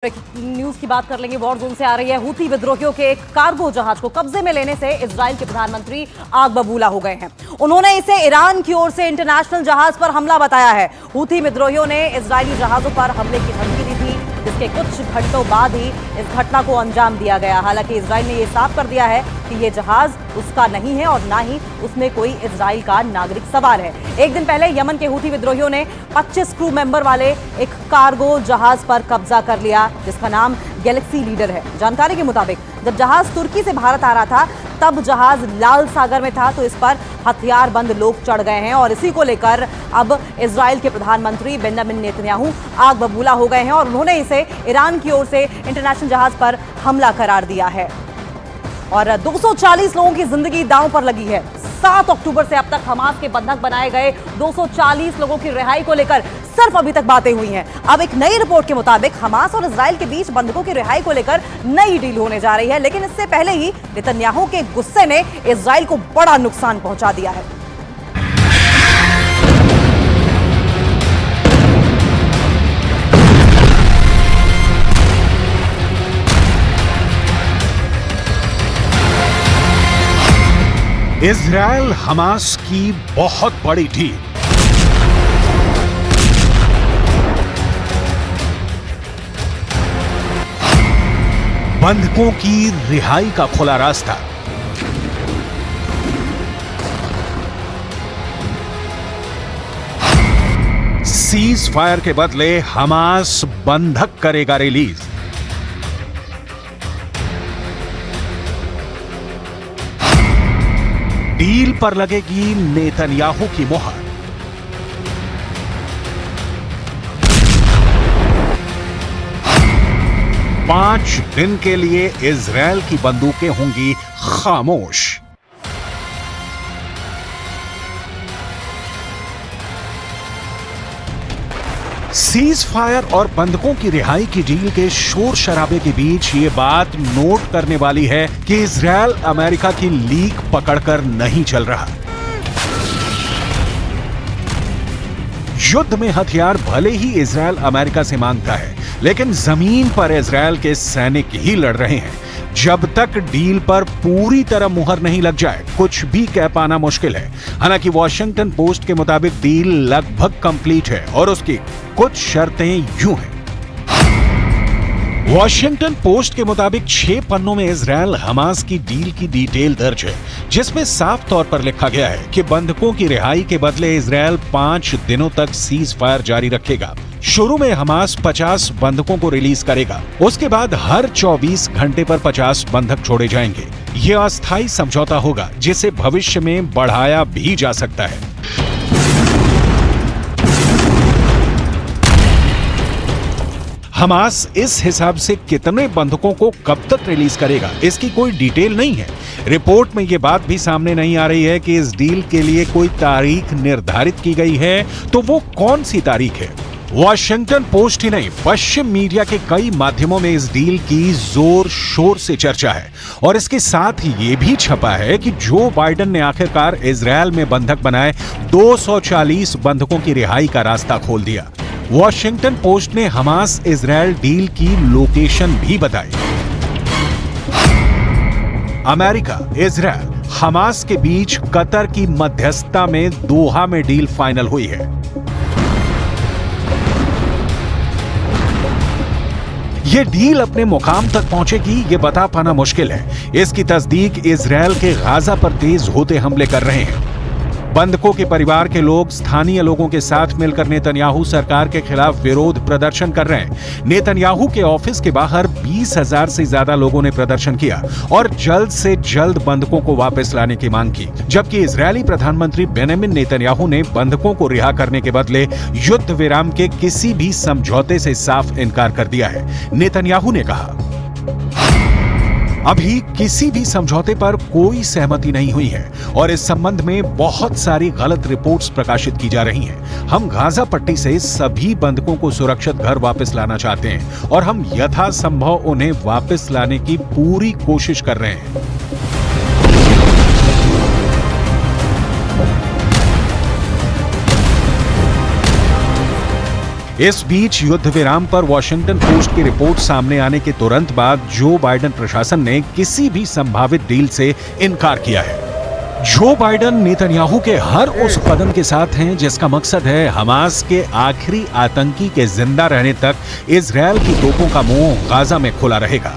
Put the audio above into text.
News की बात कर लेंगे। वॉर जोन से आ रही है। हूथी विद्रोहियों के एक कार्गो जहाज को कब्जे में लेने से इजराइल के प्रधानमंत्री आग बबूला हो गए हैं। उन्होंने इसे ईरान की ओर से इंटरनेशनल जहाज पर हमला बताया है। हूथी विद्रोहियों ने इजरायली जहाजों पर हमले की धमकी दी थी, जिसके कुछ घंटों बाद ही इस घटना को अंजाम दिया गया। हालांकि इजराइल ने यह साफ कर दिया है कि यह जहाज उसका नहीं है और ना ही उसमें कोई इजराइल का नागरिक सवार है। एक दिन पहले यमन के हूथी विद्रोहियों ने 25 क्रू मेंबर वाले एक कार्गो जहाज पर कब्जा कर लिया, जिसका नाम गैलेक्सी लीडर है। जानकारी के मुताबिक जब जहाज तुर्की से भारत आ रहा था, तब जहाज लाल सागर में था, तो इस पर हथियारबंद लोग चढ़ गए हैं और इसी को लेकर अब इजराइल के प्रधानमंत्री बेंजामिन नेतन्याहू आग बबूला हो गए हैं और उन्होंने इसे ईरान की ओर से इंटरनेशनल जहाज पर हमला करार दिया है। और 240 लोगों की जिंदगी दांव पर लगी है। 7 अक्टूबर से अब तक हमास के बंधक बनाए गए 240 लोगों की रिहाई को लेकर सिर्फ अभी तक बातें हुई हैं। अब एक नई रिपोर्ट के मुताबिक हमास और इजराइल के बीच बंधकों की रिहाई को लेकर नई डील होने जा रही है, लेकिन इससे पहले ही नेतन्याहू के गुस्से ने इजराइल को बड़ा नुकसान पहुंचा दिया है। इजराइल हमास की बहुत बड़ी डील। बंधकों की रिहाई का खुला रास्ता। सीज फायर के बदले हमास बंधक करेगा रिलीज। डील पर लगेगी नेतन्याहू की मोहर। पांच दिन के लिए इजराइल की बंदूकें होंगी खामोश। सीज फायर और बंधकों की रिहाई की डील के शोर शराबे के बीच ये बात नोट करने वाली है कि इजराइल अमेरिका की लीक पकड़कर नहीं चल रहा। युद्ध में हथियार भले ही इजराइल अमेरिका से मांगता है, लेकिन जमीन पर इजराइल के सैनिक ही लड़ रहे हैं। जब तक डील पर पूरी तरह मुहर नहीं लग जाए, कुछ भी कह पाना मुश्किल है। हालांकि वॉशिंगटन पोस्ट के मुताबिक डील लगभग कंप्लीट है और उसकी कुछ शर्तें यूं हैं। वॉशिंगटन पोस्ट के मुताबिक 6 पन्नों में इजराइल हमास की डील की डिटेल दर्ज है, जिसमें साफ तौर पर लिखा गया है कि बंधकों की रिहाई के बदले इजराइल 5 दिनों तक सीज फायर जारी रखेगा। शुरू में हमास 50 बंधकों को रिलीज करेगा, उसके बाद हर 24 घंटे पर 50 बंधक छोड़े जाएंगे। यह अस्थायी समझौता होगा, जिसे भविष्य में बढ़ाया भी जा सकता है। हमास इस हिसाब से कितने बंधकों को कब तक रिलीज करेगा, इसकी कोई डिटेल नहीं है। रिपोर्ट में यह बात भी सामने नहीं आ रही है कि इस डील के लिए कोई तारीख निर्धारित की गई है, तो वो कौन सी तारीख है। वॉशिंगटन पोस्ट ही नहीं, पश्चिम मीडिया के कई माध्यमों में इस डील की जोर शोर से चर्चा है और इसके साथ ही ये भी छपा है कि जो बाइडेन ने आखिरकार इजराइल में बंधक बनाए 240 बंधकों की रिहाई का रास्ता खोल दिया। वॉशिंगटन पोस्ट ने हमास इजराइल डील की लोकेशन भी बताई। अमेरिका, इजराइल, हमास के बीच कतर की मध्यस्थता में दोहा में डील फाइनल हुई है। ये डील अपने मुकाम तक पहुंचेगी, ये बता पाना मुश्किल है। इसकी तस्दीक इजराइल के गाजा पर तेज होते हमले कर रहे हैं। बंधकों के परिवार के लोग स्थानीय लोगों के साथ मिलकर नेतन्याहू सरकार के खिलाफ विरोध प्रदर्शन कर रहे हैं। नेतन्याहू के ऑफिस के बाहर 20,000 से ज्यादा लोगों ने प्रदर्शन किया और जल्द से जल्द बंधकों को वापस लाने की मांग की, जबकि इजरायली प्रधानमंत्री बेंजामिन नेतन्याहू ने बंधकों को रिहा करने के बदले युद्ध विराम के किसी भी समझौते से साफ इनकार कर दिया है। नेतन्याहू ने कहा, अभी किसी भी समझौते पर कोई सहमति नहीं हुई है और इस संबंध में बहुत सारी गलत रिपोर्ट्स प्रकाशित की जा रही हैं। हम गाजा पट्टी से सभी बंधकों को सुरक्षित घर वापस लाना चाहते हैं और हम यथासंभव उन्हें वापस लाने की पूरी कोशिश कर रहे हैं। इस बीच युद्ध विराम पर वॉशिंगटन पोस्ट की रिपोर्ट सामने आने के तुरंत बाद जो बाइडेन प्रशासन ने किसी भी संभावित डील से इनकार किया है। जो बाइडेन नेतन्याहू के हर उस कदम के साथ हैं जिसका मकसद है हमास के आखिरी आतंकी के जिंदा रहने तक इजरायल की तोपों का मुंह गाजा में खुला रहेगा।